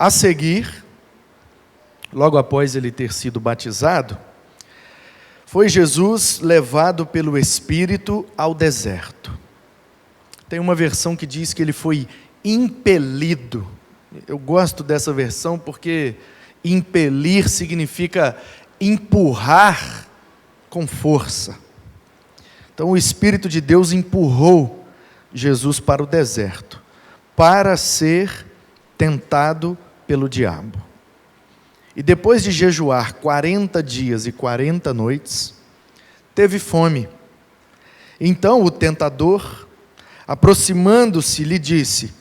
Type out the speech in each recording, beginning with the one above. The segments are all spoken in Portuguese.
A seguir, logo após ele ter sido batizado, foi Jesus levado pelo Espírito ao deserto. Tem uma versão que diz que ele foi impelido. Eu gosto dessa versão porque impelir significa empurrar com força. Então o Espírito de Deus empurrou Jesus para o deserto, para ser tentado pelo diabo. E depois de jejuar 40 dias e 40 noites, teve fome. Então o tentador, aproximando-se, lhe disse: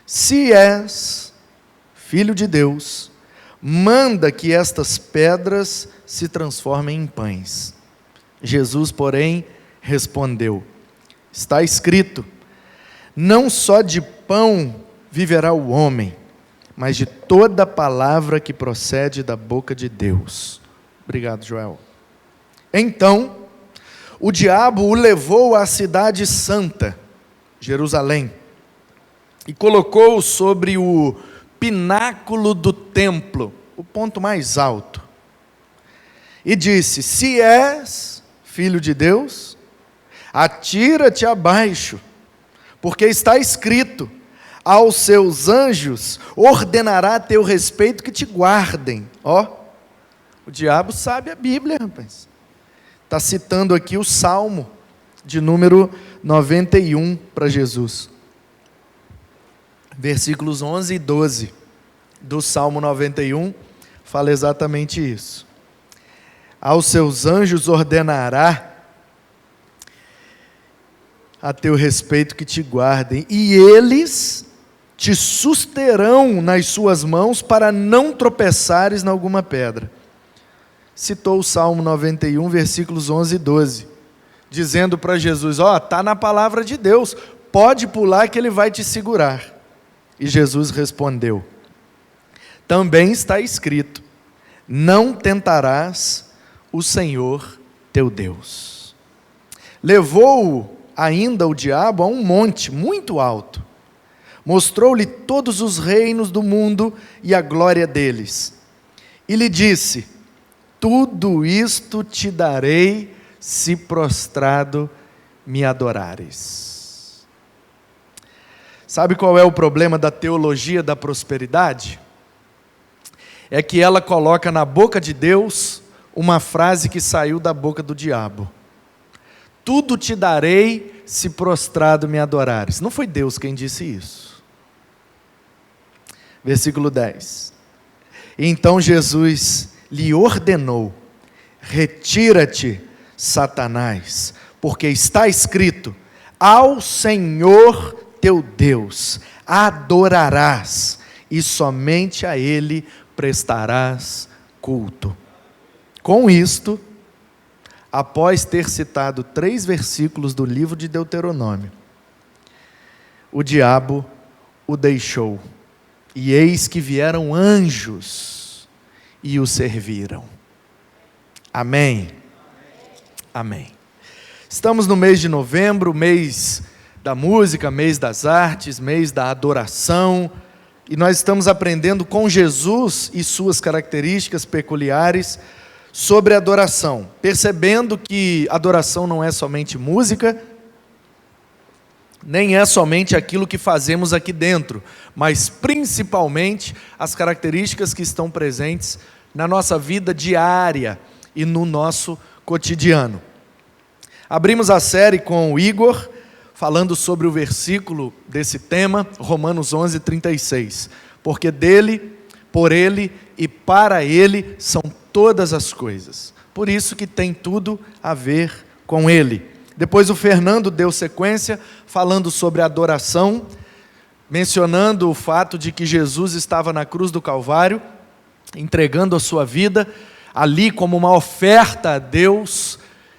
se és filho de Deus, manda que estas pedras se transformem em pães. Jesus, porém, respondeu: está escrito, não só de pão viverá o homem, mas de toda palavra que procede da boca de Deus. Obrigado, Joel. Então, o diabo o levou à cidade santa, Jerusalém, e colocou-o sobre o pináculo do templo, o ponto mais alto, e disse: se és filho de Deus, atira-te abaixo, porque está escrito, aos seus anjos ordenará a teu respeito que te guardem. Ó, o diabo sabe a Bíblia, rapaz. Está citando aqui o Salmo de número 91 para Jesus. Versículos 11 e 12 do Salmo 91 fala exatamente isso. Aos seus anjos ordenará a teu respeito que te guardem, e eles te susterão nas suas mãos para não tropeçares em alguma pedra. Citou o Salmo 91, versículos 11 e 12, dizendo para Jesus: ó, está na palavra de Deus, pode pular que ele vai te segurar. E Jesus respondeu: também está escrito, não tentarás o Senhor teu Deus. Levou-o ainda o diabo a um monte muito alto, mostrou-lhe todos os reinos do mundo e a glória deles, e lhe disse: tudo isto te darei, se prostrado me adorares. Sabe qual é o problema da teologia da prosperidade? É que ela coloca na boca de Deus uma frase que saiu da boca do diabo: tudo te darei, se prostrado me adorares. Não foi Deus quem disse isso. Versículo 10. Então Jesus lhe ordenou: retira-te, Satanás, porque está escrito, ao Senhor teu Deus adorarás, e somente a Ele prestarás culto. Com isto, após ter citado 3 versículos do livro de Deuteronômio, o diabo o deixou, e eis que vieram anjos e o serviram. Amém? Amém. Estamos no mês de novembro, mês da música, mês das artes, mês da adoração, e nós estamos aprendendo com Jesus e suas características peculiares sobre adoração, percebendo que adoração não é somente música, nem é somente aquilo que fazemos aqui dentro, mas principalmente as características que estão presentes na nossa vida diária e no nosso cotidiano. Abrimos a série com o Igor, falando sobre o versículo desse tema, Romanos 11, 36. Porque dele, por ele e para ele são todas as coisas. Por isso que tem tudo a ver com ele. Depois o Fernando deu sequência, falando sobre adoração, mencionando o fato de que Jesus estava na cruz do Calvário, entregando a sua vida ali como uma oferta a Deus,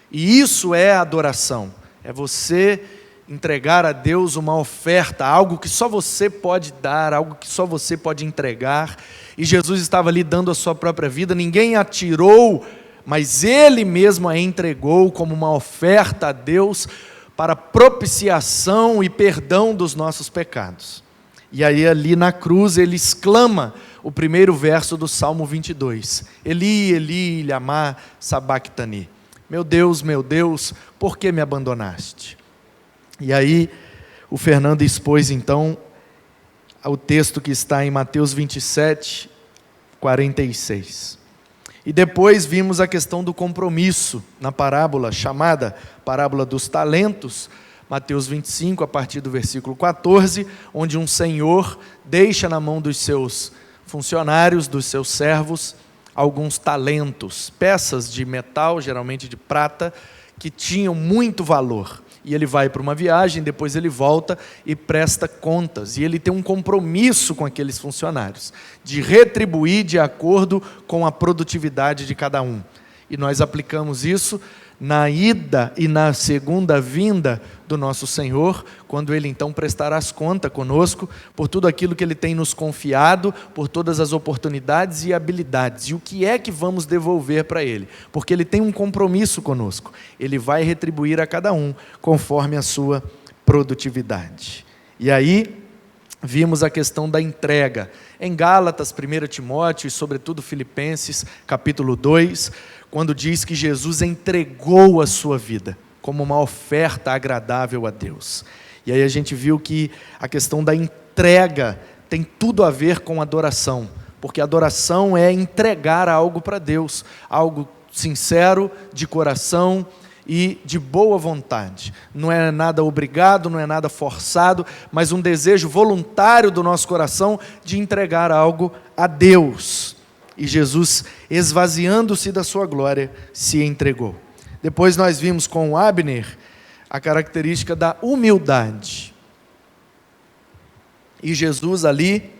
e isso é adoração. É você entregar a Deus uma oferta, algo que só você pode dar, algo que só você pode entregar. E Jesus estava ali dando a sua própria vida, ninguém a tirou, mas Ele mesmo a entregou como uma oferta a Deus para propiciação e perdão dos nossos pecados. E aí ali na cruz ele exclama o primeiro verso do Salmo 22. Eli, Eli, lama sabachthani. Meu Deus, por que me abandonaste? E aí o Fernando expôs então o texto que está em Mateus 27, 46. E depois vimos a questão do compromisso na parábola chamada Parábola dos Talentos, Mateus 25, a partir do versículo 14, onde um senhor deixa na mão dos seus funcionários, dos seus servos, alguns talentos, peças de metal, geralmente de prata, que tinham muito valor. E ele vai para uma viagem, depois ele volta e presta contas. E ele tem um compromisso com aqueles funcionários, de retribuir de acordo com a produtividade de cada um. E nós aplicamos isso na ida e na segunda vinda do nosso Senhor, quando Ele então prestará as contas conosco, por tudo aquilo que Ele tem nos confiado, por todas as oportunidades e habilidades. E o que é que vamos devolver para Ele? Porque Ele tem um compromisso conosco. Ele vai retribuir a cada um, conforme a sua produtividade. E aí, vimos a questão da entrega. Em Gálatas, 1 Timóteo e sobretudo Filipenses, capítulo 2, quando diz que Jesus entregou a sua vida como uma oferta agradável a Deus. E aí a gente viu que a questão da entrega tem tudo a ver com adoração, porque adoração é entregar algo para Deus, algo sincero, de coração e de boa vontade. Não é nada obrigado, não é nada forçado, mas um desejo voluntário do nosso coração de entregar algo a Deus. E Jesus, esvaziando-se da sua glória, se entregou. Depois nós vimos com Abner a característica da humildade. E Jesus ali,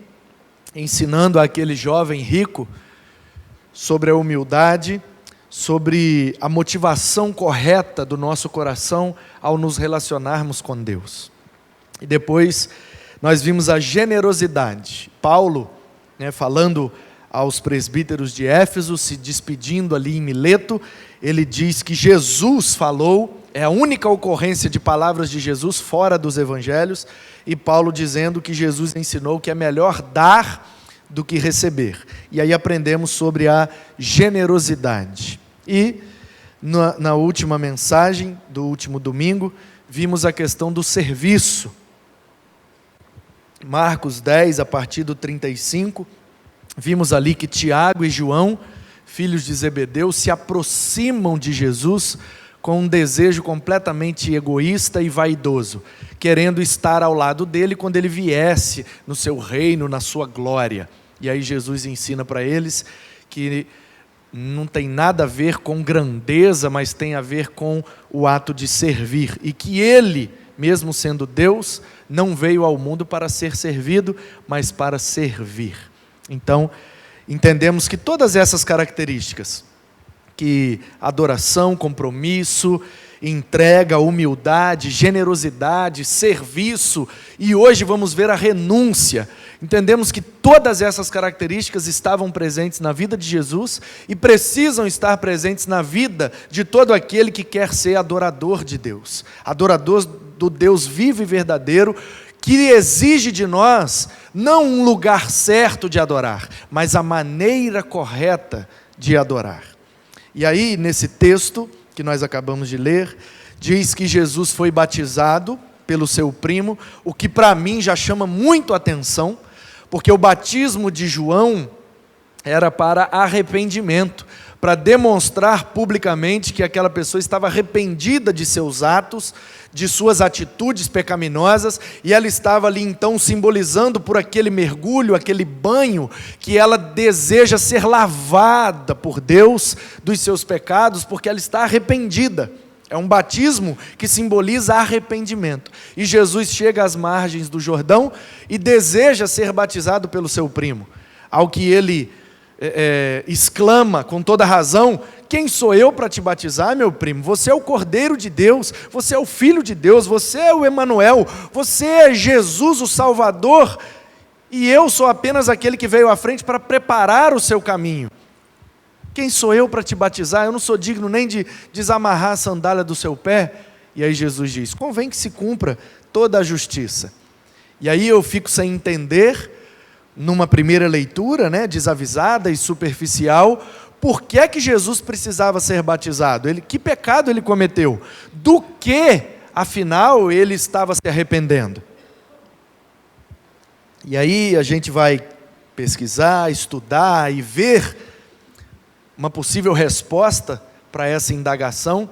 ensinando àquele jovem rico sobre a humildade, sobre a motivação correta do nosso coração ao nos relacionarmos com Deus. E depois nós vimos a generosidade. Paulo, falando aos presbíteros de Éfeso, se despedindo ali em Mileto, ele diz que Jesus falou, é a única ocorrência de palavras de Jesus fora dos evangelhos, e Paulo dizendo que Jesus ensinou que é melhor dar do que receber. E aí aprendemos sobre a generosidade. E na última mensagem do último domingo, vimos a questão do serviço. Marcos 10, a partir do 35, vimos ali que Tiago e João, filhos de Zebedeu, se aproximam de Jesus com um desejo completamente egoísta e vaidoso, querendo estar ao lado dele quando ele viesse no seu reino, na sua glória. E aí Jesus ensina para eles que não tem nada a ver com grandeza, mas tem a ver com o ato de servir, e que ele, mesmo sendo Deus, não veio ao mundo para ser servido, mas para servir. Então, entendemos que todas essas características, que adoração, compromisso, entrega, humildade, generosidade, serviço, e hoje vamos ver a renúncia. Entendemos que todas essas características estavam presentes na vida de Jesus e precisam estar presentes na vida de todo aquele que quer ser adorador de Deus, adorador do Deus vivo e verdadeiro, que exige de nós não um lugar certo de adorar, mas a maneira correta de adorar. E aí, nesse texto que nós acabamos de ler, diz que Jesus foi batizado pelo seu primo, o que para mim já chama muito a atenção, porque o batismo de João era para arrependimento, para demonstrar publicamente que aquela pessoa estava arrependida de seus atos, de suas atitudes pecaminosas, e ela estava ali então simbolizando por aquele mergulho, aquele banho, que ela deseja ser lavada por Deus dos seus pecados, porque ela está arrependida. É um batismo que simboliza arrependimento. E Jesus chega às margens do Jordão e deseja ser batizado pelo seu primo, ao que ele exclama com toda razão: quem sou eu para te batizar, meu primo? Você é o Cordeiro de Deus, você é o Filho de Deus, você é o Emanuel, você é Jesus o Salvador, e eu sou apenas aquele que veio à frente para preparar o seu caminho. Quem sou eu para te batizar? Eu não sou digno nem de desamarrar a sandália do seu pé. E aí Jesus diz: convém que se cumpra toda a justiça. E aí eu fico sem entender, numa primeira leitura, né, desavisada e superficial, por que é que Jesus precisava ser batizado? Que pecado ele cometeu? Do que, afinal, ele estava se arrependendo? E aí a gente vai pesquisar, estudar e ver uma possível resposta para essa indagação.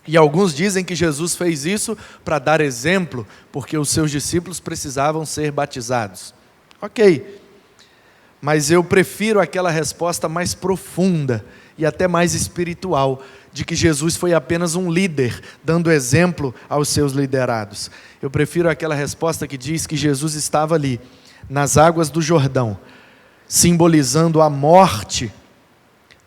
E alguns dizem que Jesus fez isso para dar exemplo, porque os seus discípulos precisavam ser batizados. Ok, mas eu prefiro aquela resposta mais profunda e até mais espiritual, de que Jesus foi apenas um líder, dando exemplo aos seus liderados. Eu prefiro aquela resposta que diz que Jesus estava ali, nas águas do Jordão, simbolizando a morte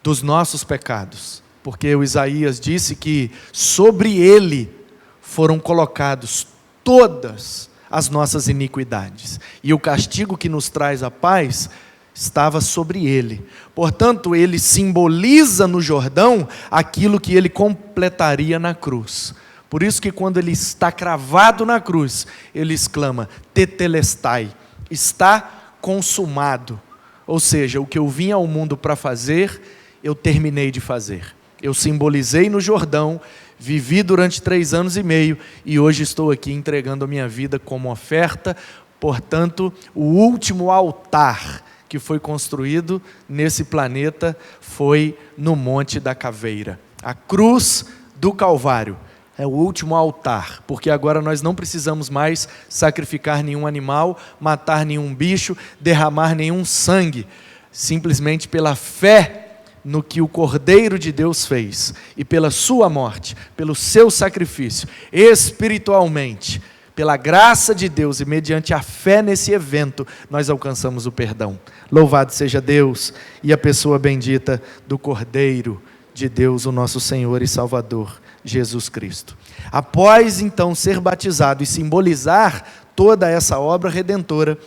dos nossos pecados, porque o Isaías disse que sobre ele foram colocados todas as nossas iniquidades, e o castigo que nos traz a paz estava sobre ele. Portanto, ele simboliza no Jordão aquilo que ele completaria na cruz. Por isso que quando ele está cravado na cruz, ele exclama: tetelestai, está consumado. Ou seja, o que eu vim ao mundo para fazer, eu terminei de fazer. Eu simbolizei no Jordão, vivi durante 3 anos e meio, e hoje estou aqui entregando a minha vida como oferta. Portanto, o último altar que foi construído nesse planeta foi no Monte da Caveira. A cruz do Calvário é o último altar, porque agora nós não precisamos mais sacrificar nenhum animal, matar nenhum bicho, derramar nenhum sangue, simplesmente pela fé no que o Cordeiro de Deus fez, e pela sua morte, pelo seu sacrifício, espiritualmente, pela graça de Deus e mediante a fé nesse evento, nós alcançamos o perdão. Louvado seja Deus e a pessoa bendita do Cordeiro de Deus, o nosso Senhor e Salvador, Jesus Cristo. Após então ser batizado e simbolizar toda essa obra redentora,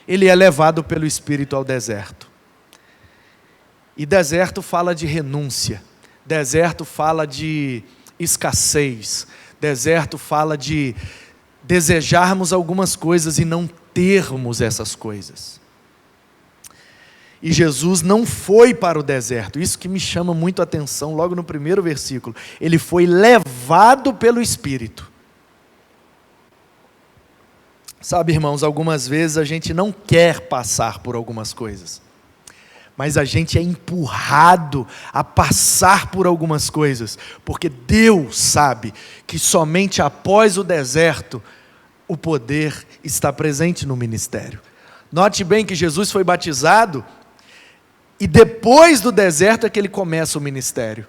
ele é levado pelo Espírito ao deserto. E deserto fala de renúncia, deserto fala de escassez, deserto fala de desejarmos algumas coisas e não termos essas coisas. E Jesus não foi para o deserto, isso que me chama muito a atenção logo no primeiro versículo. Ele foi levado pelo Espírito. Sabe, irmãos, algumas vezes a gente não quer passar por algumas coisas, mas a gente é empurrado a passar por algumas coisas, porque Deus sabe que somente após o deserto o poder está presente no ministério. Note bem que Jesus foi batizado e depois do deserto é que ele começa o ministério.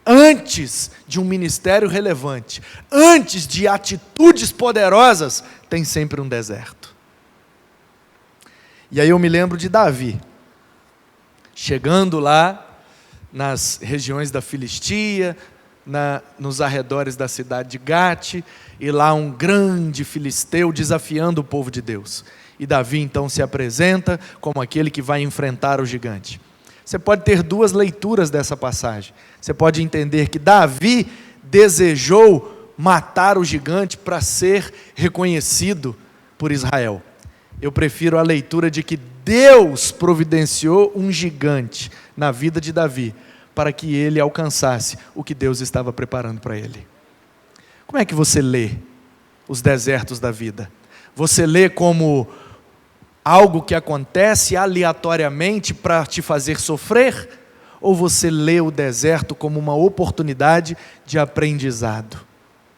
Antes de um ministério relevante, antes de atitudes poderosas, tem sempre um deserto. E aí eu me lembro de Davi, chegando lá nas regiões da Filistia, nos arredores da cidade de Gate, e lá um grande filisteu desafiando o povo de Deus. E Davi então se apresenta como aquele que vai enfrentar o gigante. Você pode ter 2 leituras dessa passagem. Você pode entender que Davi desejou matar o gigante para ser reconhecido por Israel. Eu prefiro a leitura de que Deus providenciou um gigante na vida de Davi, para que ele alcançasse o que Deus estava preparando para ele. Como é que você lê os desertos da vida? Você lê como algo que acontece aleatoriamente para te fazer sofrer? Ou você lê o deserto como uma oportunidade de aprendizado?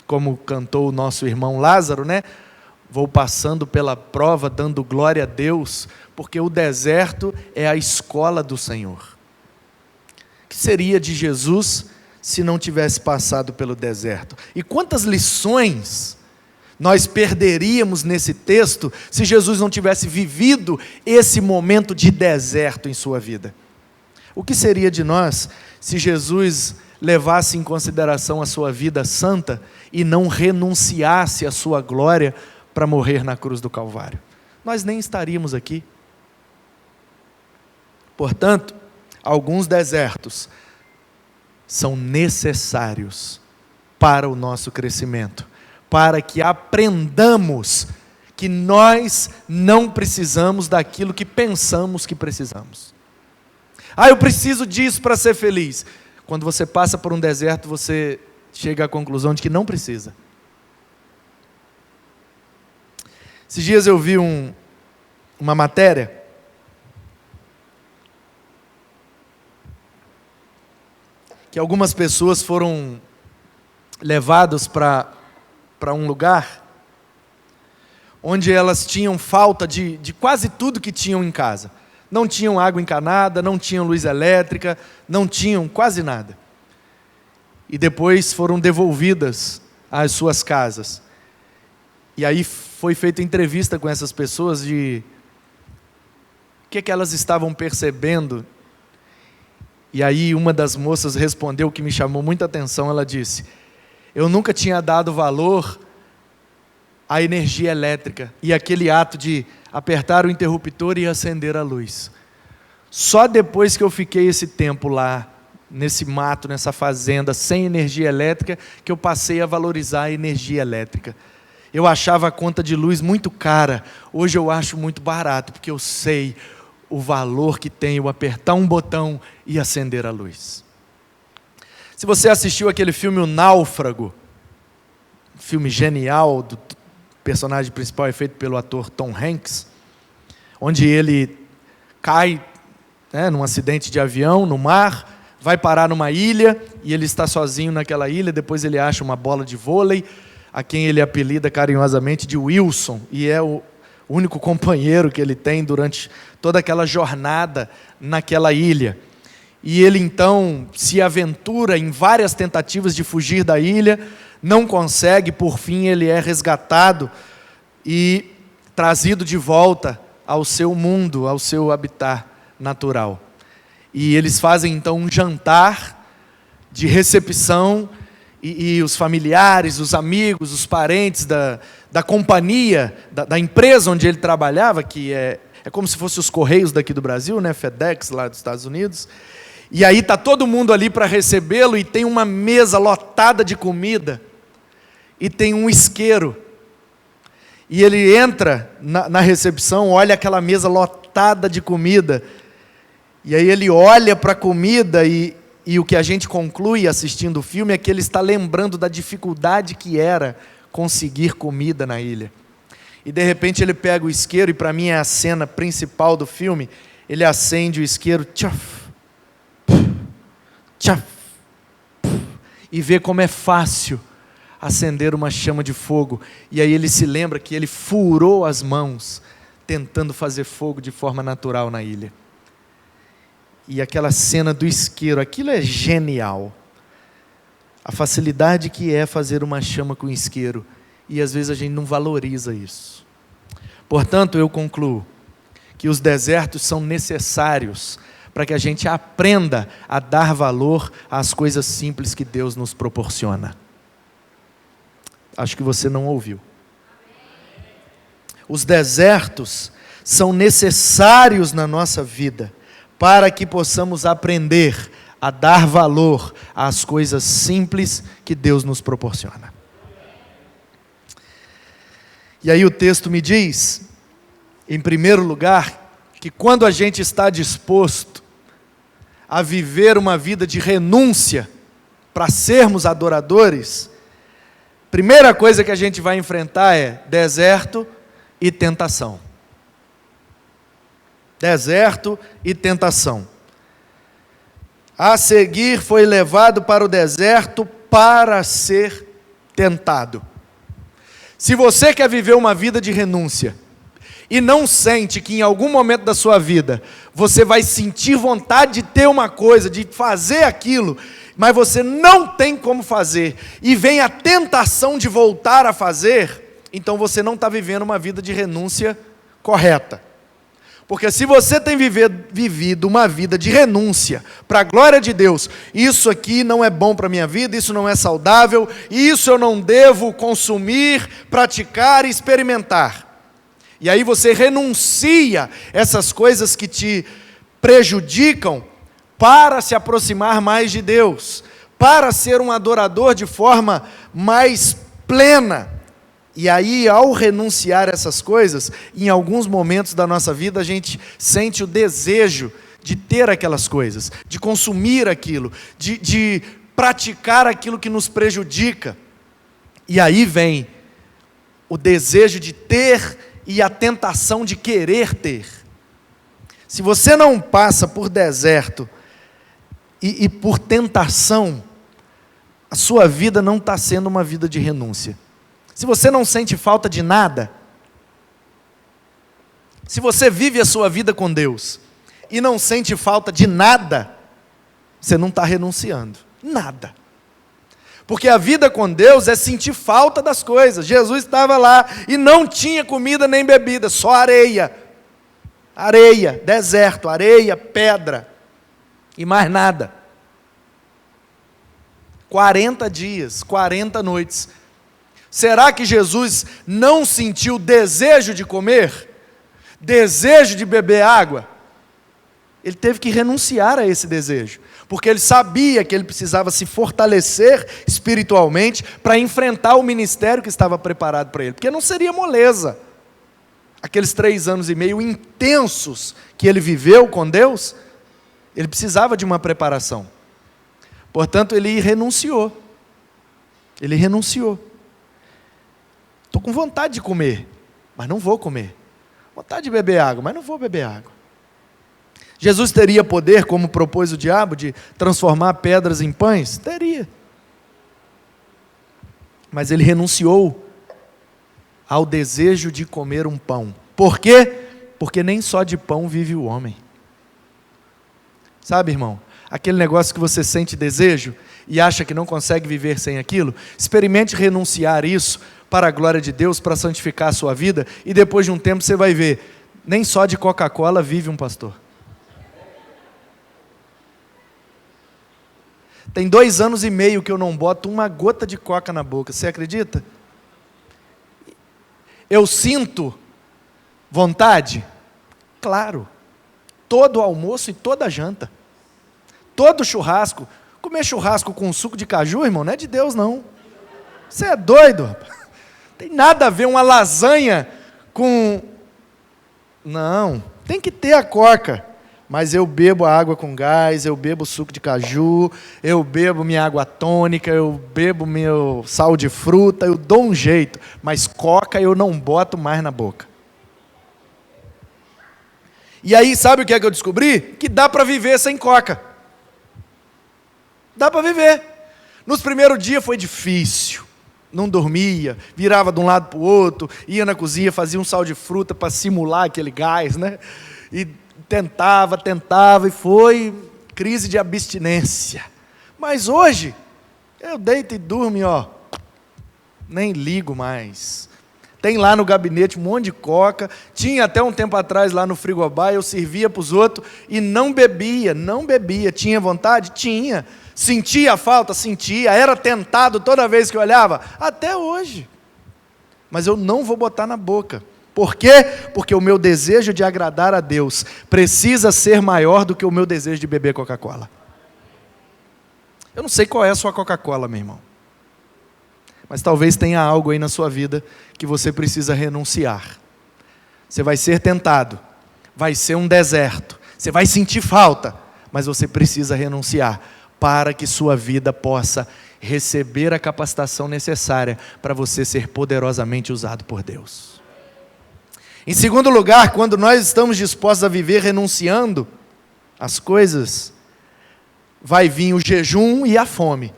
Como cantou o nosso irmão Lázaro, né? Vou passando pela prova, dando glória a Deus, porque o deserto é a escola do Senhor. O que seria de Jesus se não tivesse passado pelo deserto? E quantas lições nós perderíamos nesse texto se Jesus não tivesse vivido esse momento de deserto em sua vida? O que seria de nós se Jesus levasse em consideração a sua vida santa e não renunciasse à sua glória para morrer na cruz do Calvário? Nós nem estaríamos aqui. Portanto, alguns desertos são necessários para o nosso crescimento, para que aprendamos que nós não precisamos daquilo que pensamos que precisamos. Eu preciso disso para ser feliz. Quando você passa por um deserto, você chega à conclusão de que não precisa. Esses dias eu vi uma matéria que algumas pessoas foram levadas para um lugar onde elas tinham falta de quase tudo que tinham em casa. Não tinham água encanada, não tinham luz elétrica, não tinham quase nada. E depois foram devolvidas às suas casas. E aí foi feita entrevista com essas pessoas de o que elas estavam percebendo. E aí uma das moças respondeu o que me chamou muita atenção. Ela disse: eu nunca tinha dado valor à energia elétrica e aquele ato de apertar o interruptor e acender a luz. Só depois que eu fiquei esse tempo lá, nesse mato, nessa fazenda, sem energia elétrica, que eu passei a valorizar a energia elétrica. Eu achava a conta de luz muito cara, hoje eu acho muito barato, porque eu sei o valor que tem eu apertar um botão e acender a luz. Se você assistiu aquele filme O Náufrago, filme genial, do personagem principal é feito pelo ator Tom Hanks, onde ele cai num acidente de avião, no mar, vai parar numa ilha, e ele está sozinho naquela ilha. Depois ele acha uma bola de vôlei, a quem ele apelida carinhosamente de Wilson, e é o único companheiro que ele tem durante toda aquela jornada naquela ilha. E ele então se aventura em várias tentativas de fugir da ilha, não consegue, por fim ele é resgatado e trazido de volta ao seu mundo, ao seu habitat natural. E eles fazem então um jantar de recepção, e os familiares, os amigos, os parentes da companhia, da empresa onde ele trabalhava, que é como se fosse os Correios daqui do Brasil, FedEx lá dos Estados Unidos. E aí está todo mundo ali para recebê-lo, e tem uma mesa lotada de comida, e tem um isqueiro. E ele entra na recepção, olha aquela mesa lotada de comida, e aí ele olha para a comida, e o que a gente conclui assistindo o filme é que ele está lembrando da dificuldade que era conseguir comida na ilha. E de repente ele pega o isqueiro, e para mim é a cena principal do filme, ele acende o isqueiro, tchaf, tchaf, e vê como é fácil acender uma chama de fogo. E aí ele se lembra que ele furou as mãos tentando fazer fogo de forma natural na ilha. E aquela cena do isqueiro, aquilo é genial. A facilidade que é fazer uma chama com isqueiro, e às vezes a gente não valoriza isso. Portanto, eu concluo que os desertos são necessários para que a gente aprenda a dar valor às coisas simples que Deus nos proporciona. Acho que você não ouviu. Os desertos são necessários na nossa vida para que possamos aprender a dar valor às coisas simples que Deus nos proporciona. E aí o texto me diz, em primeiro lugar, que quando a gente está disposto a viver uma vida de renúncia para sermos adoradores, primeira coisa que a gente vai enfrentar é deserto e tentação. Deserto e tentação. A seguir foi levado para o deserto para ser tentado. Se você quer viver uma vida de renúncia e não sente que em algum momento da sua vida você vai sentir vontade de ter uma coisa, de fazer aquilo, mas você não tem como fazer, e vem a tentação de voltar a fazer, então você não está vivendo uma vida de renúncia correta. Porque se você tem vivido uma vida de renúncia para a glória de Deus, isso aqui não é bom para a minha vida, isso não é saudável, isso eu não devo consumir, praticar e experimentar. E aí você renuncia essas coisas que te prejudicam para se aproximar mais de Deus, para ser um adorador de forma mais plena. E aí, ao renunciar a essas coisas, em alguns momentos da nossa vida, a gente sente o desejo de ter aquelas coisas, de consumir aquilo, de praticar aquilo que nos prejudica. E aí vem o desejo de ter e a tentação de querer ter. Se você não passa por deserto e por tentação, a sua vida não está sendo uma vida de renúncia. Se você não sente falta de nada, se você vive a sua vida com Deus e não sente falta de nada, você não está renunciando. Nada. Porque a vida com Deus é sentir falta das coisas. Jesus estava lá e não tinha comida nem bebida, só areia. Areia, deserto, areia, pedra e mais nada. 40 dias, 40 noites. Será que Jesus não sentiu desejo de comer? Desejo de beber água? Ele teve que renunciar a esse desejo, porque ele sabia que ele precisava se fortalecer espiritualmente para enfrentar o ministério que estava preparado para ele, porque não seria moleza. Aqueles 3 anos e meio intensos que ele viveu com Deus, ele precisava de uma preparação. Portanto, ele renunciou. Ele renunciou. Estou com vontade de comer, mas não vou comer. Vontade de beber água, mas não vou beber água. Jesus teria poder, como propôs o diabo, de transformar pedras em pães? Teria. Mas ele renunciou ao desejo de comer um pão. Por quê? Porque nem só de pão vive o homem. Sabe, irmão? Aquele negócio que você sente desejo e acha que não consegue viver sem aquilo, experimente renunciar isso para a glória de Deus, para santificar a sua vida, e depois de um tempo você vai ver, nem só de Coca-Cola vive um pastor. Tem 2 anos e meio que eu não boto uma gota de coca na boca, você acredita? Eu sinto vontade? Claro. Todo almoço e toda janta. Todo churrasco. Comer churrasco com suco de caju, irmão, não é de Deus, não. Você é doido, rapaz. Tem nada a ver uma lasanha com... Não, tem que ter a coca. Mas eu bebo água com gás, eu bebo suco de caju, eu bebo minha água tônica, eu bebo meu sal de fruta, eu dou um jeito. Mas coca eu não boto mais na boca. E aí, sabe o que é que eu descobri? Que dá para viver sem coca. Dá para viver. Nos primeiros dias foi difícil. Não dormia, virava de um lado para o outro, ia na cozinha, fazia um sal de fruta para simular aquele gás, né? E tentava, e foi crise de abstinência. Mas hoje, eu deito e durmo, ó, nem ligo mais. Tem lá no gabinete um monte de coca, tinha até um tempo atrás lá no frigobar, eu servia para os outros e não bebia. Tinha vontade? Tinha. Sentia a falta? Sentia. Era tentado toda vez que eu olhava? Até hoje. Mas eu não vou botar na boca. Por quê? Porque o meu desejo de agradar a Deus precisa ser maior do que o meu desejo de beber Coca-Cola. Eu não sei qual é a sua Coca-Cola, meu irmão. Mas talvez tenha algo aí na sua vida que você precisa renunciar. Você vai ser tentado, vai ser um deserto, você vai sentir falta, mas você precisa renunciar para que sua vida possa receber a capacitação necessária para você ser poderosamente usado por Deus. Em segundo lugar, quando nós estamos dispostos a viver renunciando às coisas, vai vir o jejum e a fome.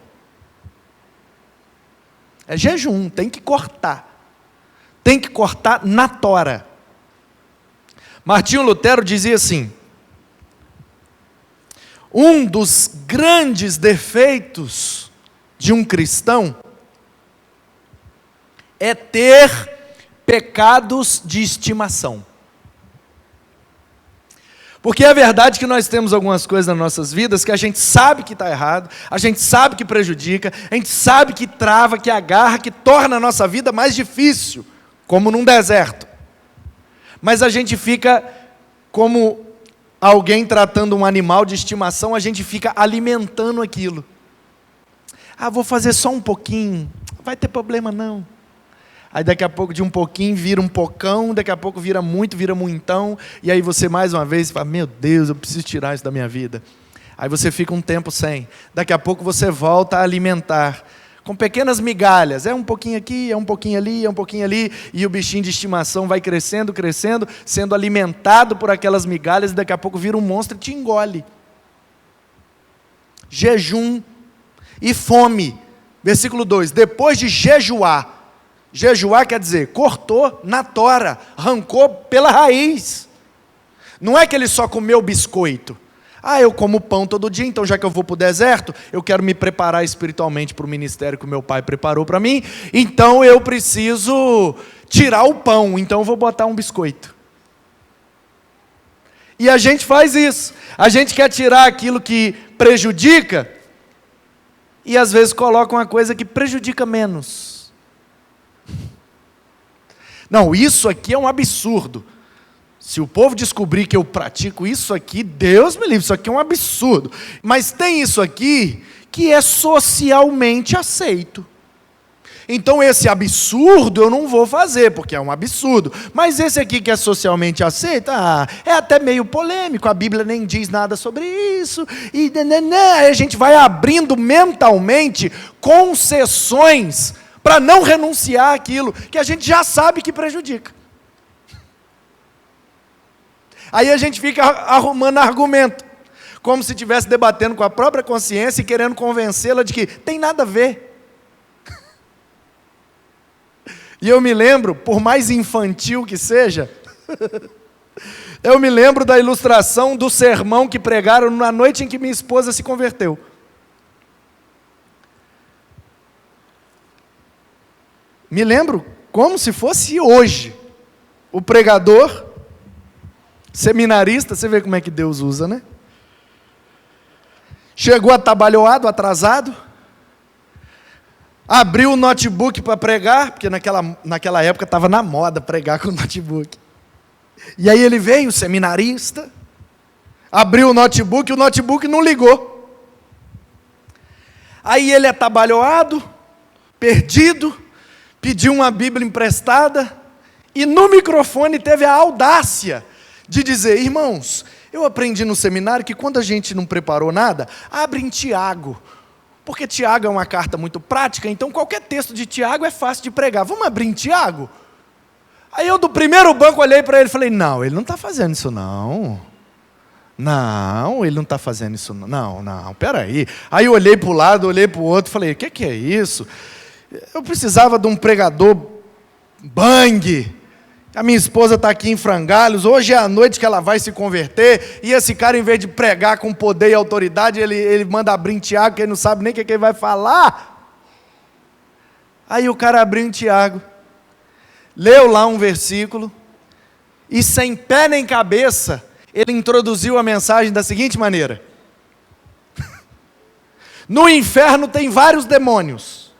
É jejum, tem que cortar. Tem que cortar na tora. Martinho Lutero dizia assim: um dos grandes defeitos de um cristão é ter pecados de estimação. Porque é verdade que nós temos algumas coisas nas nossas vidas que a gente sabe que está errado, a gente sabe que prejudica, a gente sabe que trava, que agarra, que torna a nossa vida mais difícil, como num deserto. Mas a gente fica como alguém tratando um animal de estimação, a gente fica alimentando aquilo. Ah, vou fazer só um pouquinho, não vai ter problema não. Aí daqui a pouco de um pouquinho vira um pocão, daqui a pouco vira muito, vira muitão, e aí você mais uma vez fala, meu Deus, eu preciso tirar isso da minha vida. Aí você fica um tempo sem, daqui a pouco você volta a alimentar, com pequenas migalhas, é um pouquinho aqui, é um pouquinho ali, é um pouquinho ali, e o bichinho de estimação vai crescendo, crescendo, sendo alimentado por aquelas migalhas, e daqui a pouco vira um monstro e te engole. Jejum e fome. Versículo 2, depois de jejuar, jejuar quer dizer, cortou na tora, arrancou pela raiz. Não é que ele só comeu biscoito. Eu como pão todo dia, então já que eu vou para o deserto, eu quero me preparar espiritualmente para o ministério que o meu pai preparou para mim, então eu preciso tirar o pão, então eu vou botar um biscoito. E a gente faz isso, a gente quer tirar aquilo que prejudica, e às vezes coloca uma coisa que prejudica menos. Não, isso aqui é um absurdo. Se o povo descobrir que eu pratico isso aqui, Deus me livre, isso aqui é um absurdo. Mas tem isso aqui que é socialmente aceito. Então esse absurdo eu não vou fazer, porque é um absurdo. Mas esse aqui que é socialmente aceito, é até meio polêmico, a Bíblia nem diz nada sobre isso. E aí a gente vai abrindo mentalmente concessões para não renunciar àquilo que a gente já sabe que prejudica. Aí a gente fica arrumando argumento, como se estivesse debatendo com a própria consciência e querendo convencê-la de que tem nada a ver. E eu me lembro, por mais infantil que seja, eu me lembro da ilustração do sermão que pregaram na noite em que minha esposa se converteu. Me lembro como se fosse hoje. O pregador, seminarista, você vê como é que Deus usa, né? Chegou atabalhoado, atrasado, abriu o notebook para pregar, porque naquela época estava na moda pregar com notebook. E aí ele veio, o seminarista, abriu o notebook não ligou. Aí ele atabalhoado, perdido, pediu uma Bíblia emprestada, e no microfone teve a audácia de dizer, irmãos, eu aprendi no seminário que quando a gente não preparou nada, abre em Tiago, porque Tiago é uma carta muito prática, então qualquer texto de Tiago é fácil de pregar, vamos abrir em Tiago? Aí eu do primeiro banco olhei para ele e falei, não, ele não está fazendo isso não, ele não está fazendo isso não, peraí. Aí eu olhei para o lado, olhei para o outro, falei, o que é isso? Eu precisava de um pregador bang. A minha esposa está aqui em frangalhos, hoje é a noite que ela vai se converter, e esse cara, em vez de pregar com poder e autoridade, ele manda abrir em Tiago, que ele não sabe nem o que ele vai falar. Aí o cara abriu em Tiago, leu lá um versículo, e sem pé nem cabeça, ele introduziu a mensagem da seguinte maneira: no inferno tem vários demônios,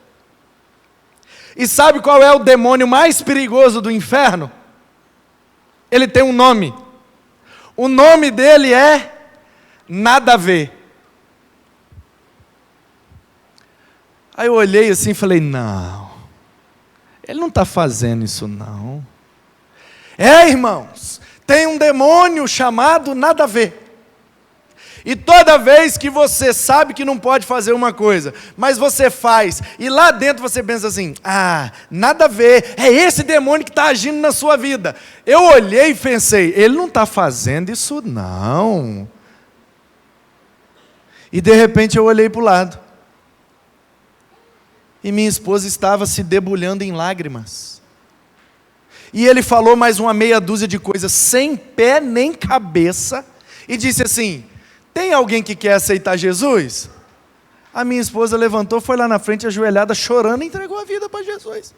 e sabe qual é o demônio mais perigoso do inferno? Ele tem um nome. O nome dele é nada a ver. Aí eu olhei assim e falei, não, ele não está fazendo isso não. Irmãos, tem um demônio chamado nada a ver. E toda vez que você sabe que não pode fazer uma coisa, mas você faz, e lá dentro você pensa assim, nada a ver, é esse demônio que está agindo na sua vida. Eu olhei e pensei, ele não está fazendo isso não. E de repente eu olhei para o lado, e minha esposa estava se debulhando em lágrimas. E ele falou mais uma meia dúzia de coisas, sem pé nem cabeça, e disse assim, tem alguém que quer aceitar Jesus? A minha esposa levantou, foi lá na frente, ajoelhada, chorando, e entregou a vida para Jesus.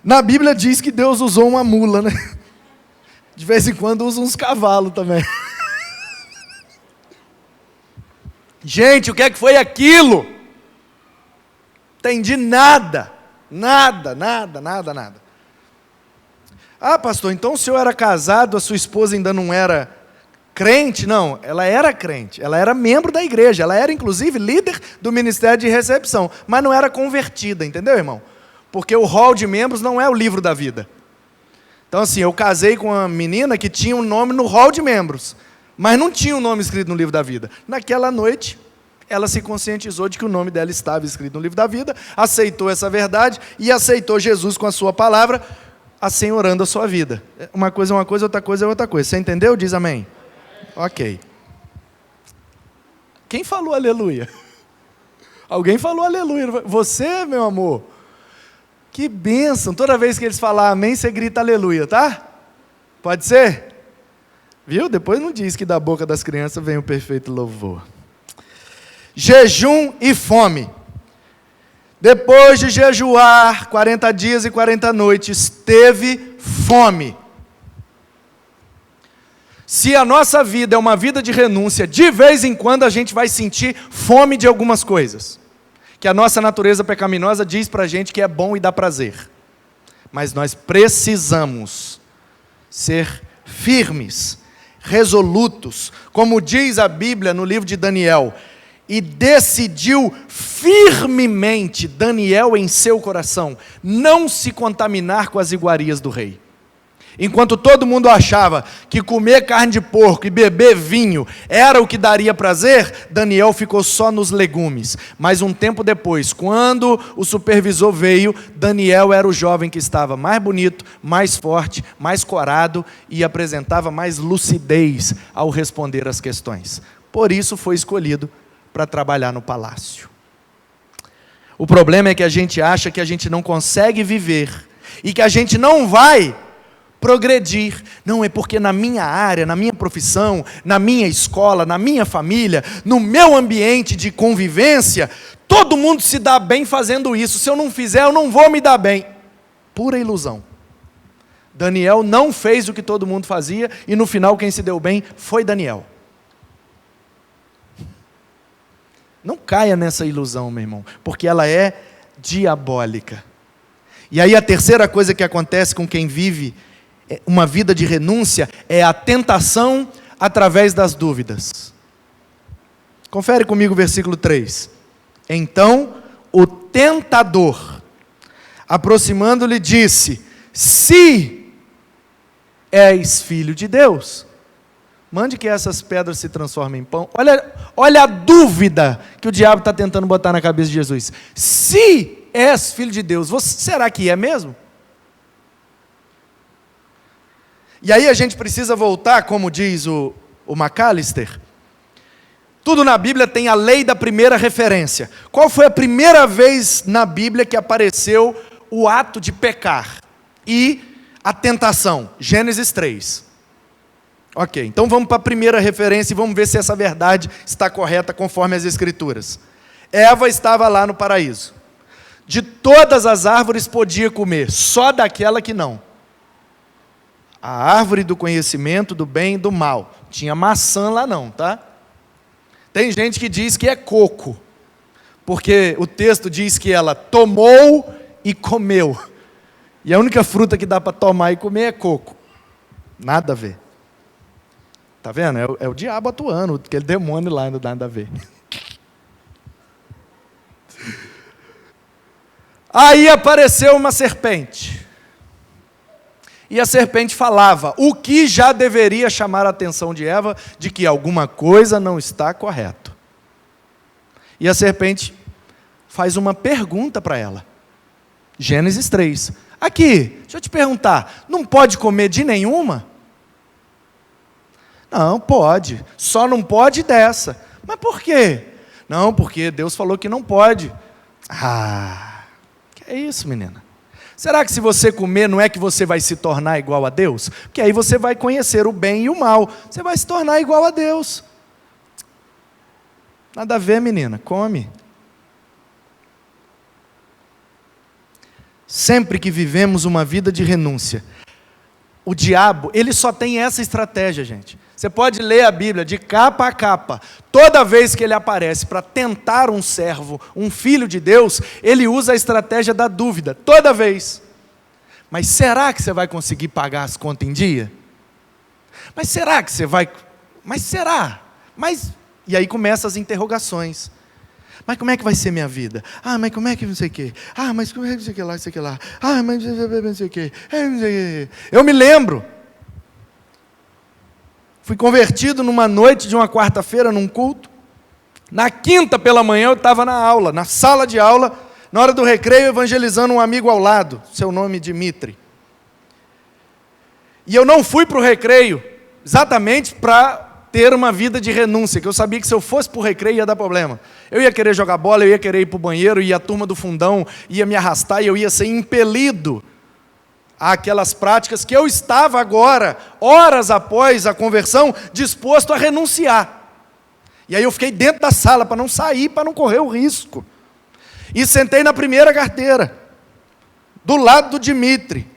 Na Bíblia diz que Deus usou uma mula, né? De vez em quando usa uns cavalos também. Gente, o que é que foi aquilo? Entendi nada. Nada. Pastor, então o senhor era casado, a sua esposa ainda não era Crente, não, ela era crente, ela era membro da igreja, ela era inclusive líder do ministério de recepção, mas não era convertida, entendeu, irmão? Porque o rol de membros não é o livro da vida. Então assim, eu casei com uma menina que tinha um nome no rol de membros, mas não tinha um nome escrito no livro da vida. Naquela noite, ela se conscientizou de que o nome dela estava escrito no livro da vida, aceitou essa verdade e aceitou Jesus com a sua palavra, assenhorando a sua vida. Uma coisa é uma coisa, outra coisa é outra coisa. Você entendeu? Diz amém. Ok. Quem falou aleluia? Alguém falou aleluia. Você, meu amor. Que bênção. Toda vez que eles falarem amém, você grita aleluia, tá? Pode ser? Viu? Depois não diz que da boca das crianças vem o perfeito louvor. Jejum e fome. Depois de jejuar 40 dias e 40 noites, teve fome. Se a nossa vida é uma vida de renúncia, de vez em quando a gente vai sentir fome de algumas coisas. Que a nossa natureza pecaminosa diz para a gente que é bom e dá prazer. Mas nós precisamos ser firmes, resolutos, como diz a Bíblia no livro de Daniel. E decidiu firmemente Daniel em seu coração não se contaminar com as iguarias do rei. Enquanto todo mundo achava que comer carne de porco e beber vinho era o que daria prazer, Daniel ficou só nos legumes. Mas um tempo depois, quando o supervisor veio, Daniel era o jovem que estava mais bonito, mais forte, mais corado e apresentava mais lucidez ao responder às questões. Por isso foi escolhido para trabalhar no palácio. O problema é que a gente acha que a gente não consegue viver e que a gente não vai progredir. Não, é porque na minha área, na minha profissão, na minha escola, na minha família, no meu ambiente de convivência, todo mundo se dá bem fazendo isso. Se eu não fizer, eu não vou me dar bem. Pura ilusão. Daniel não fez o que todo mundo fazia e no final quem se deu bem foi Daniel. Não caia nessa ilusão, meu irmão, porque ela é diabólica. E aí a terceira coisa que acontece com quem vive uma vida de renúncia é a tentação através das dúvidas. Confere comigo o versículo 3. Então o tentador, aproximando-lhe, disse: se és filho de Deus, mande que essas pedras se transformem em pão. Olha a dúvida que o diabo está tentando botar na cabeça de Jesus. Se és filho de Deus, será que é mesmo? E aí a gente precisa voltar, como diz o McAllister. Tudo na Bíblia tem a lei da primeira referência. Qual foi a primeira vez na Bíblia que apareceu o ato de pecar e a tentação? Gênesis 3. Ok, então vamos para a primeira referência e vamos ver se essa verdade está correta conforme as Escrituras. Eva estava lá no paraíso. De todas as árvores podia comer, só daquela que não. A árvore do conhecimento do bem e do mal. Tinha maçã lá não, tá? Tem gente que diz que é coco, porque o texto diz que ela tomou e comeu. E a única fruta que dá para tomar e comer é coco. Nada a ver. Tá vendo? É o diabo atuando, aquele demônio lá, não dá nada a ver. Aí apareceu uma serpente. E a serpente falava, o que já deveria chamar a atenção de Eva, de que alguma coisa não está correto. E a serpente faz uma pergunta para ela. Gênesis 3. Aqui, deixa eu te perguntar, não pode comer de nenhuma? Não, pode, só não pode dessa. Mas por quê? Não, porque Deus falou que não pode. Que é isso, menina? Será que se você comer, não é que você vai se tornar igual a Deus? Porque aí você vai conhecer o bem e o mal. Você vai se tornar igual a Deus. Nada a ver, menina, come. Sempre que vivemos uma vida de renúncia, o diabo, ele só tem essa estratégia, gente. Você pode ler a Bíblia de capa a capa. Toda vez que ele aparece para tentar um servo, um filho de Deus, ele usa a estratégia da dúvida. Toda vez. Mas será que você vai conseguir pagar as contas em dia? Mas será que você vai... Mas será? E aí começam as interrogações. Mas como é que vai ser minha vida? Mas como é que não sei o quê? Mas como é que não sei o que lá, não sei o que lá? Mas não sei o quê. Eu me lembro. Fui convertido numa noite de uma quarta-feira, num culto. Na quinta pela manhã eu estava na aula, na sala de aula, na hora do recreio, evangelizando um amigo ao lado, seu nome Dimitri. E eu não fui para o recreio, exatamente para ter uma vida de renúncia, que eu sabia que se eu fosse para o recreio ia dar problema. Eu ia querer jogar bola, eu ia querer ir para o banheiro, e a turma do fundão ia me arrastar, e eu ia ser impelido àquelas práticas que eu estava agora, horas após a conversão, disposto a renunciar. E aí eu fiquei dentro da sala, para não sair, para não correr o risco. E sentei na primeira carteira, do lado do Dimitri.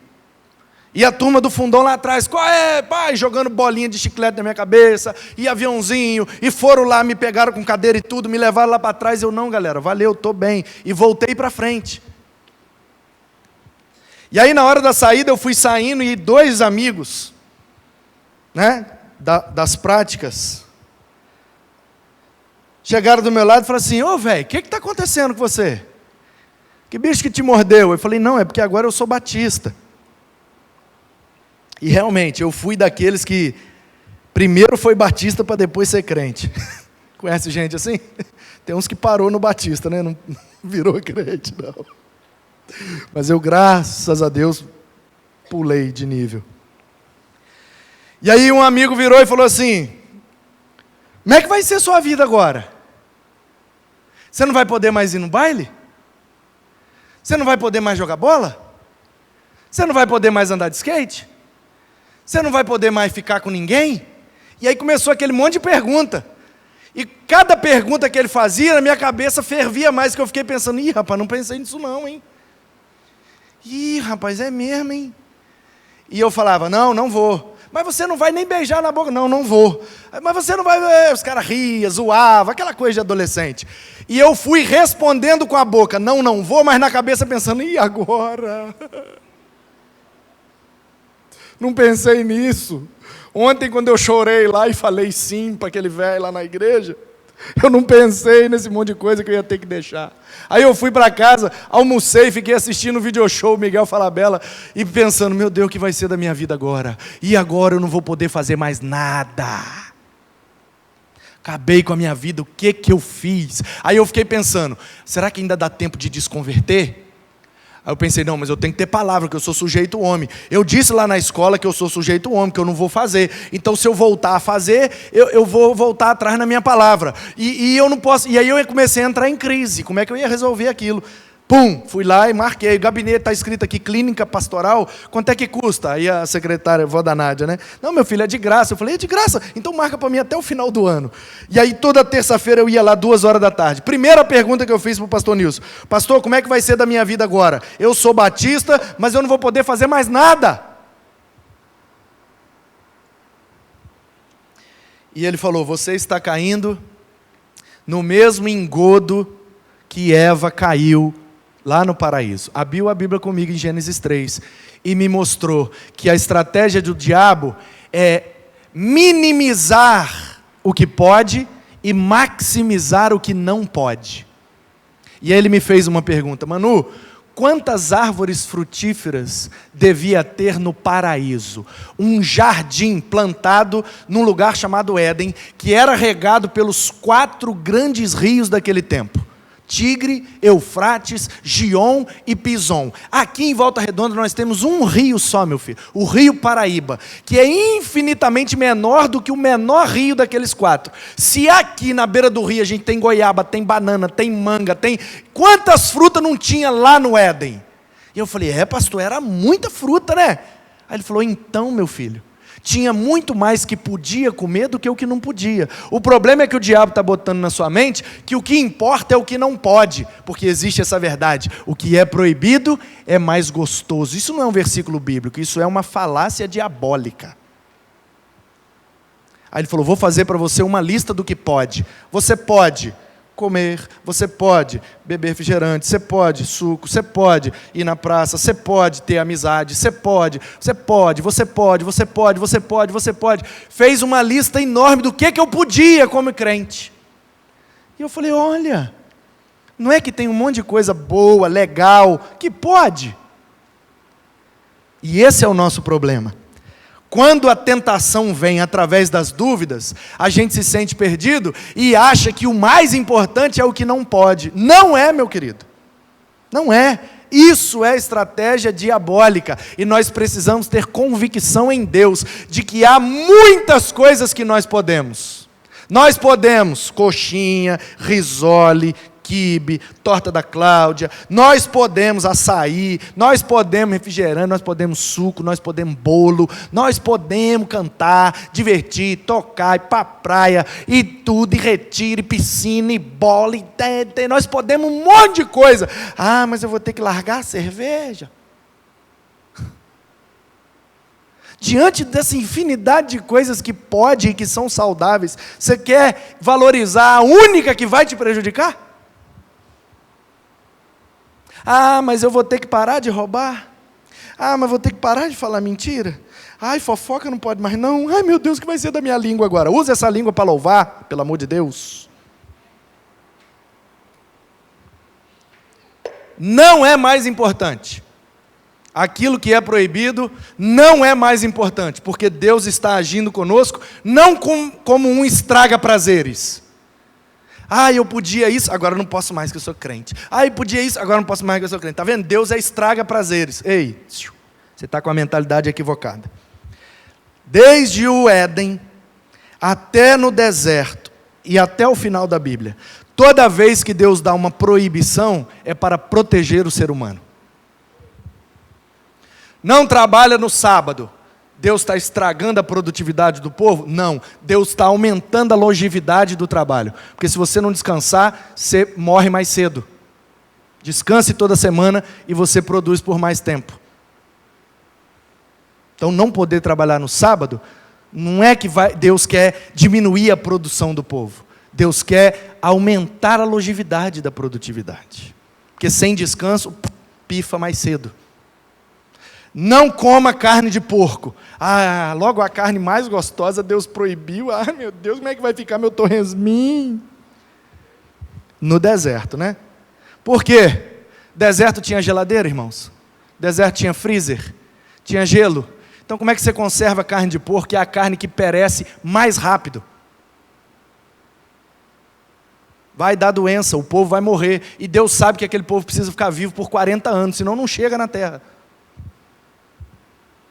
E a turma do fundão lá atrás, qual é, pai? Jogando bolinha de chiclete na minha cabeça, e aviãozinho, e foram lá, me pegaram com cadeira e tudo, me levaram lá para trás. Eu, não, galera, valeu, estou bem. E voltei para frente. E aí, na hora da saída, eu fui saindo, e dois amigos, das práticas, chegaram do meu lado e falaram assim: ô velho, o que está acontecendo com você? Que bicho que te mordeu? Eu falei: não, é porque agora eu sou batista. E realmente, eu fui daqueles que primeiro foi batista para depois ser crente. Conhece gente assim? Tem uns que parou no batista, né? Não virou crente, não. Mas eu, graças a Deus, pulei de nível. E aí um amigo virou e falou assim: como é que vai ser sua vida agora? Você não vai poder mais ir no baile? Você não vai poder mais jogar bola? Você não vai poder mais andar de skate? Você não vai poder mais ficar com ninguém? E aí começou aquele monte de pergunta. E cada pergunta que ele fazia, na minha cabeça fervia mais, que eu fiquei pensando: ih, rapaz, não pensei nisso não, hein? Ih, rapaz, é mesmo, hein? E eu falava: não vou. Mas você não vai nem beijar na boca. Não vou. Mas você não vai... Os caras riam, zoavam, aquela coisa de adolescente. E eu fui respondendo com a boca: não vou, mas na cabeça pensando: e agora? Não pensei nisso. Ontem, quando eu chorei lá e falei sim para aquele velho lá na igreja, eu não pensei nesse monte de coisa que eu ia ter que deixar. Aí eu fui para casa, almocei, fiquei assistindo o video show Miguel Falabella e pensando: meu Deus, o que vai ser da minha vida agora? E agora eu não vou poder fazer mais nada. Acabei com a minha vida, o que eu fiz? Aí eu fiquei pensando: será que ainda dá tempo de desconverter? Aí eu pensei: não, mas eu tenho que ter palavra, que eu sou sujeito homem. Eu disse lá na escola que eu sou sujeito homem, que eu não vou fazer. Então, se eu voltar a fazer, eu vou voltar atrás na minha palavra. E eu não posso. E aí eu comecei a entrar em crise. Como é que eu ia resolver aquilo? Fui lá e marquei. O gabinete está escrito aqui: clínica pastoral. Quanto é que custa? Aí a secretária, vó da Nádia, né? Não, meu filho, é de graça. Eu falei: é de graça? Então marca para mim até o final do ano. E aí toda terça-feira eu ia lá 2h da tarde. Primeira pergunta que eu fiz para o pastor Nilson: pastor, como é que vai ser da minha vida agora? Eu sou batista, mas eu não vou poder fazer mais nada. E ele falou: você está caindo no mesmo engodo que Eva caiu lá no paraíso. Abriu a Bíblia comigo em Gênesis 3 e me mostrou que a estratégia do diabo é minimizar o que pode e maximizar o que não pode. E aí ele me fez uma pergunta: Manu, quantas árvores frutíferas devia ter no paraíso? Um jardim plantado num lugar chamado Éden, que era regado pelos 4 grandes rios daquele tempo: Tigre, Eufrates, Gion e Pison. Aqui em Volta Redonda nós temos um rio só, meu filho, o Rio Paraíba, que é infinitamente menor do que o menor rio daqueles 4. Se aqui na beira do rio a gente tem goiaba, tem banana, tem manga, tem... Quantas frutas não tinha lá no Éden? E eu falei: pastor, era muita fruta, né? Aí ele falou: então, meu filho, tinha muito mais que podia comer do que o que não podia. O problema é que o diabo está botando na sua mente que o que importa é o que não pode, porque existe essa verdade: o que é proibido é mais gostoso. Isso não é um versículo bíblico, isso é uma falácia diabólica. Aí ele falou: vou fazer para você uma lista do que pode. Você pode comer, você pode beber refrigerante, você pode suco, você pode ir na praça, você pode ter amizade, você pode. Fez uma lista enorme do que eu podia como crente. E eu falei, olha, não é que tem um monte de coisa boa, legal, que pode. E esse é o nosso problema. Quando a tentação vem através das dúvidas, a gente se sente perdido e acha que o mais importante é o que não pode. Não é, meu querido. Não é. Isso é estratégia diabólica. E nós precisamos ter convicção em Deus de que há muitas coisas que nós podemos. Nós podemos coxinha, risole, quibe, torta da Cláudia, nós podemos açaí, nós podemos refrigerante, nós podemos suco, nós podemos bolo, nós podemos cantar, divertir, tocar, ir para a praia, e tudo, e retiro, e piscina, e bola, e nós podemos um monte de coisa. Ah, mas eu vou ter que largar a cerveja. Diante dessa infinidade de coisas que pode e que são saudáveis, você quer valorizar a única que vai te prejudicar? Ah, mas eu vou ter que parar de roubar. Ah, mas vou ter que parar de falar mentira. Ai, fofoca não pode mais não. Ai, meu Deus, o que vai ser da minha língua agora? Use essa língua para louvar, pelo amor de Deus. Não é mais importante. Aquilo que é proibido não é mais importante, porque Deus está agindo conosco, não como um estraga-prazeres. Ah, eu podia isso, agora não posso mais que eu sou crente. Ah, eu podia isso, agora não posso mais que eu sou crente. Está vendo? Deus é estraga-prazeres. Ei, você está com a mentalidade equivocada. Desde o Éden, até no deserto, e até o final da Bíblia, toda vez que Deus dá uma proibição, é para proteger o ser humano. Não trabalha no sábado. Deus está estragando a produtividade do povo? Não. Deus está aumentando a longevidade do trabalho. Porque se você não descansar, você morre mais cedo. Descanse toda semana e você produz por mais tempo. Então, não poder trabalhar no sábado, não é que Deus quer diminuir a produção do povo. Deus quer aumentar a longevidade da produtividade. Porque sem descanso, pifa mais cedo. Não coma carne de porco. Ah, logo a carne mais gostosa Deus proibiu. Ah, meu Deus, como é que vai ficar meu torresminho? No deserto, né? Por quê? Deserto tinha geladeira, irmãos? Deserto tinha freezer? Tinha gelo? Então como é que você conserva a carne de porco, que é a carne que perece mais rápido? Vai dar doença, o povo vai morrer. E Deus sabe que aquele povo precisa ficar vivo por 40 anos, senão não chega na terra.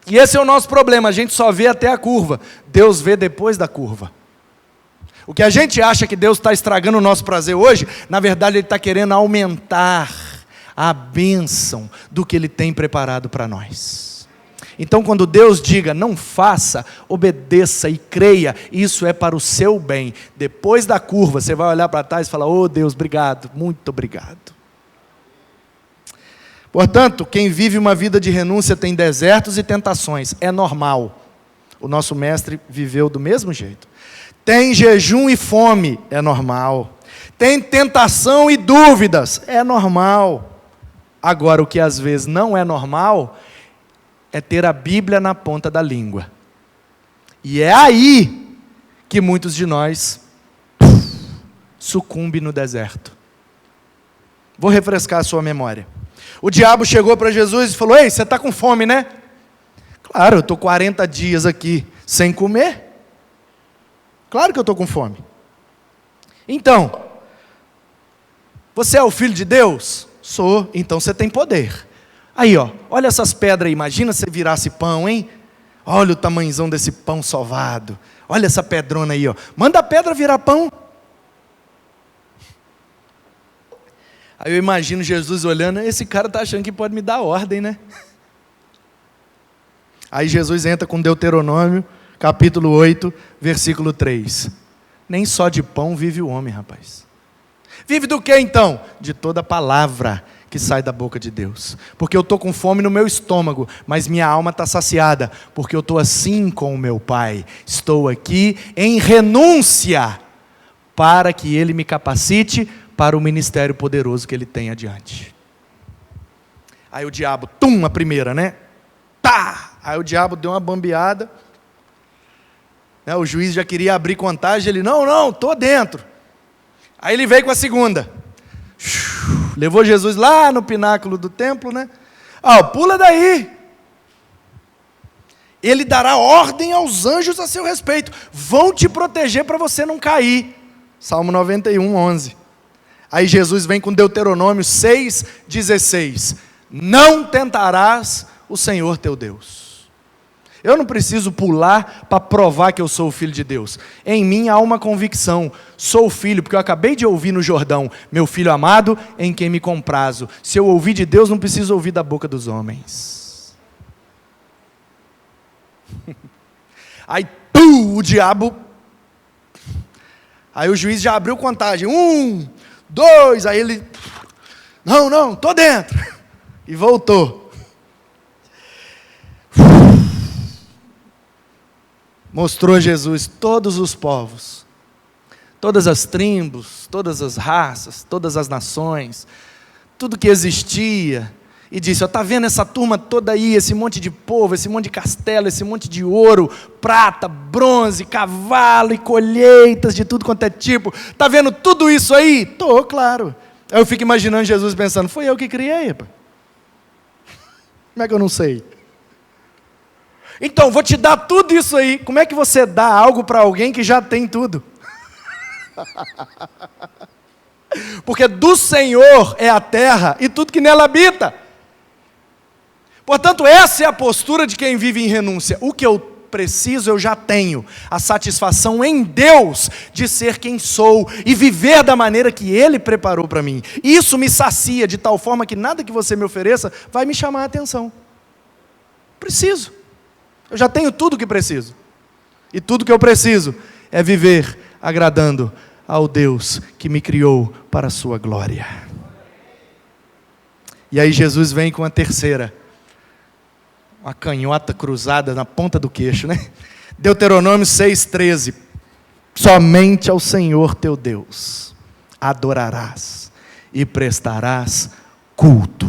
E esse é o nosso problema, a gente só vê até a curva. Deus vê depois da curva. O que a gente acha que Deus está estragando o nosso prazer hoje, na verdade Ele está querendo aumentar a bênção do que Ele tem preparado para nós. Então quando Deus diga, não faça, obedeça e creia, isso é para o seu bem. Depois da curva, você vai olhar para trás e falar, oh Deus, obrigado, muito obrigado. Portanto, quem vive uma vida de renúncia tem desertos e tentações, é normal. O nosso mestre viveu do mesmo jeito. Tem jejum e fome, é normal. Tem tentação e dúvidas, é normal. Agora, o que às vezes não é normal, é ter a Bíblia na ponta da língua. E é aí que muitos de nós sucumbem no deserto. Vou refrescar a sua memória. O diabo chegou para Jesus e falou, ei, você está com fome, né? Claro, eu estou 40 dias aqui sem comer. Claro que eu estou com fome. Então, você é o filho de Deus? Sou, então você tem poder. Aí, ó, olha essas pedras aí, imagina se virasse pão, hein? Olha o tamanhozão desse pão sovado. Olha essa pedrona aí, ó. Manda a pedra virar pão. Aí eu imagino Jesus olhando, esse cara está achando que pode me dar ordem, né? Aí Jesus entra com Deuteronômio, capítulo 8, versículo 3. Nem só de pão vive o homem, rapaz. Vive do que então? De toda palavra que sai da boca de Deus. Porque eu estou com fome no meu estômago, mas minha alma está saciada, porque eu estou assim com o meu Pai. Estou aqui em renúncia para que ele me capacite para o ministério poderoso que ele tem adiante. Aí o diabo, a primeira, né? Tá! Aí o diabo deu uma bambeada. Né? O juiz já queria abrir contagem, ele, não, estou dentro. Aí ele veio com a segunda. Levou Jesus lá no pináculo do templo, né? Pula daí. Ele dará ordem aos anjos a seu respeito. Vão te proteger para você não cair. Salmo 91, 11. Aí Jesus vem com Deuteronômio 6,16. Não tentarás o Senhor teu Deus. Eu não preciso pular para provar que eu sou o filho de Deus. Em mim há uma convicção. Sou filho, porque eu acabei de ouvir no Jordão. Meu filho amado, em quem me comprazo. Se eu ouvir de Deus, não preciso ouvir da boca dos homens. Aí, o diabo... Aí o juiz já abriu contagem. 1, 2, aí ele... Não, estou dentro. E voltou. Mostrou a Jesus todos os povos, todas as tribos, todas as raças, todas as nações, tudo que existia, e disse, está vendo essa turma toda aí, esse monte de povo, esse monte de castelo, esse monte de ouro, prata, bronze, cavalo e colheitas de tudo quanto é tipo, está vendo tudo isso aí? Estou, claro. Aí eu fico imaginando Jesus pensando, foi eu que criei, pá. Como é que eu não sei? Então, vou te dar tudo isso aí. Como é que você dá algo para alguém que já tem tudo? Porque do Senhor é a terra e tudo que nela habita. Portanto, essa é a postura de quem vive em renúncia. O que eu preciso, eu já tenho. A satisfação em Deus de ser quem sou e viver da maneira que Ele preparou para mim. Isso me sacia de tal forma que nada que você me ofereça vai me chamar a atenção. Preciso. Eu já tenho tudo o que preciso. E tudo que eu preciso é viver agradando ao Deus que me criou para a sua glória. E aí Jesus vem com a terceira. Uma canhota cruzada na ponta do queixo, né? Deuteronômio 6,13. Somente ao Senhor teu Deus adorarás e prestarás culto.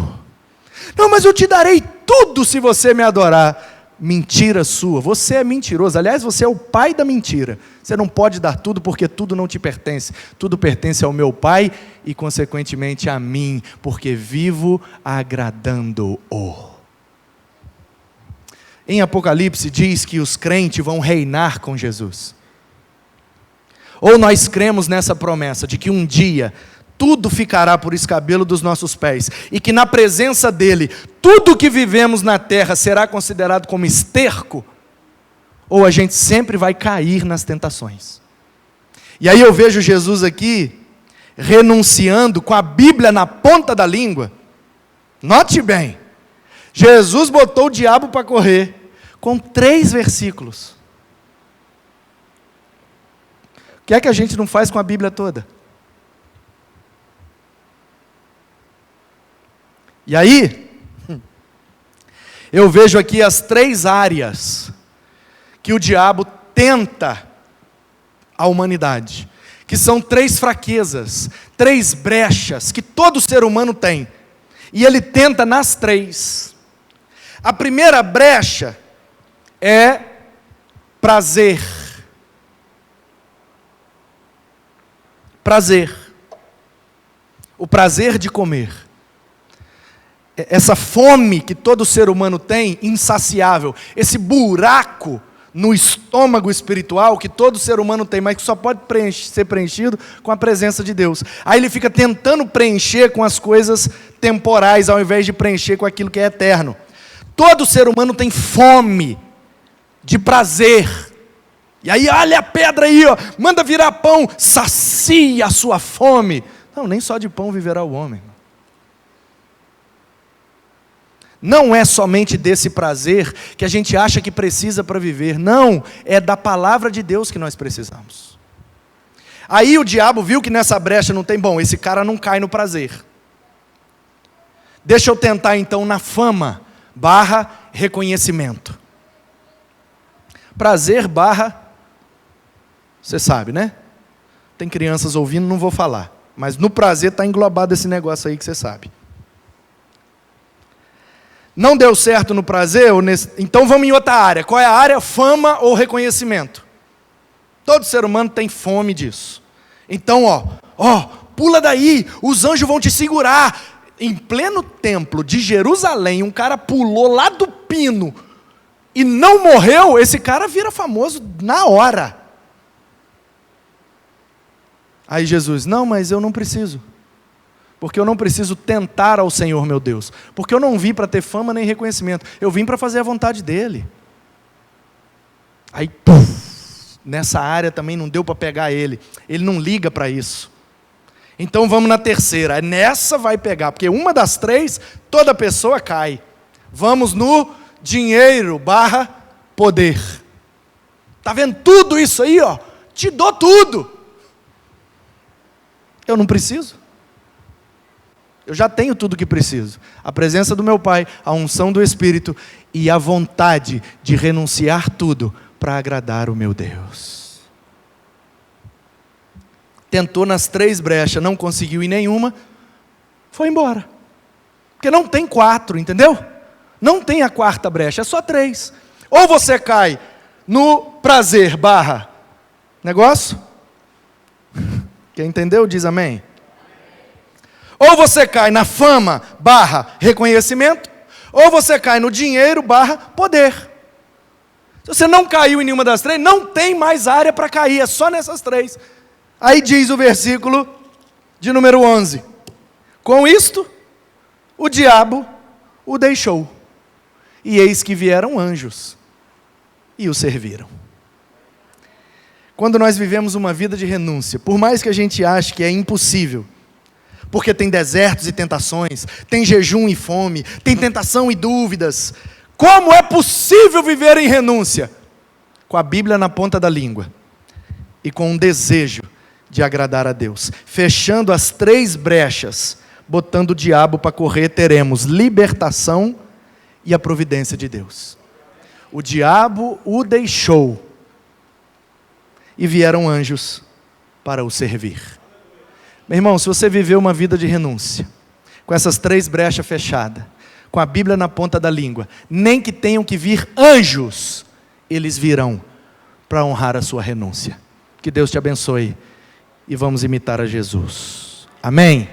Não, mas eu te darei tudo se você me adorar. Mentira sua, você é mentiroso. Aliás, você é o pai da mentira. Você não pode dar tudo porque tudo não te pertence. Tudo pertence ao meu Pai e consequentemente a mim, porque vivo agradando-o. Em Apocalipse diz que os crentes vão reinar com Jesus. Ou nós cremos nessa promessa de que um dia tudo ficará por escabelo dos nossos pés, e que na presença dele, tudo que vivemos na terra será considerado como esterco, ou a gente sempre vai cair nas tentações. E aí eu vejo Jesus aqui, renunciando com a Bíblia na ponta da língua. Note bem, Jesus botou o diabo para correr, com 3 versículos. O que é que a gente não faz com a Bíblia toda? E aí, eu vejo aqui as 3 áreas que o diabo tenta a humanidade, que são 3 fraquezas, 3 brechas que todo ser humano tem, e ele tenta nas 3. A primeira brecha é prazer. Prazer. O prazer de comer. Essa fome que todo ser humano tem, insaciável, esse buraco no estômago espiritual que todo ser humano tem, mas que só pode ser preenchido com a presença de Deus. Aí ele fica tentando preencher com as coisas temporais, ao invés de preencher com aquilo que é eterno. Todo ser humano tem fome de prazer. E aí, olha a pedra aí, ó, manda virar pão, sacia a sua fome. Não, nem só de pão viverá o homem. Não é somente desse prazer que a gente acha que precisa para viver. Não, é da palavra de Deus que nós precisamos. Aí o diabo viu que nessa brecha não tem, bom, esse cara não cai no prazer. Deixa eu tentar então na fama / reconhecimento. Prazer / você sabe, né? Tem crianças ouvindo, não vou falar. Mas no prazer está englobado esse negócio aí que você sabe. Não deu certo no prazer? Então vamos em outra área. Qual é a área? Fama ou reconhecimento? Todo ser humano tem fome disso. Então, pula daí, os anjos vão te segurar. Em pleno templo de Jerusalém, um cara pulou lá do pino e não morreu, esse cara vira famoso na hora. Aí Jesus, não, mas eu não preciso. Porque eu não preciso tentar ao Senhor meu Deus. Porque eu não vim para ter fama nem reconhecimento. Eu vim para fazer a vontade dEle. Aí, nessa área também não deu para pegar ele. Ele não liga para isso. Então vamos na terceira. Nessa vai pegar. Porque uma das três, toda pessoa cai. Vamos no dinheiro / poder. Está vendo tudo isso aí? Te dou tudo. Eu não preciso. Eu já tenho tudo o que preciso. A presença do meu Pai, a unção do Espírito e a vontade de renunciar tudo para agradar o meu Deus. Tentou nas 3 brechas, não conseguiu em nenhuma, foi embora. Porque não tem 4, entendeu? Não tem a 4ª brecha, é só 3. Ou você cai no prazer / negócio. Quem entendeu diz amém. Ou você cai na fama / reconhecimento, ou você cai no dinheiro / poder. Se você não caiu em nenhuma das 3, não tem mais área para cair, é só nessas 3. Aí diz o versículo de número 11. Com isto, o diabo o deixou. E eis que vieram anjos e o serviram. Quando nós vivemos uma vida de renúncia, por mais que a gente ache que é impossível, porque tem desertos e tentações, tem jejum e fome, tem tentação e dúvidas. Como é possível viver em renúncia? Com a Bíblia na ponta da língua e com um desejo de agradar a Deus. Fechando as 3 brechas, botando o diabo para correr, teremos libertação e a providência de Deus. O diabo o deixou e vieram anjos para o servir. Meu irmão, se você viveu uma vida de renúncia, com essas 3 brechas fechadas, com a Bíblia na ponta da língua, nem que tenham que vir anjos, eles virão para honrar a sua renúncia. Que Deus te abençoe e vamos imitar a Jesus. Amém?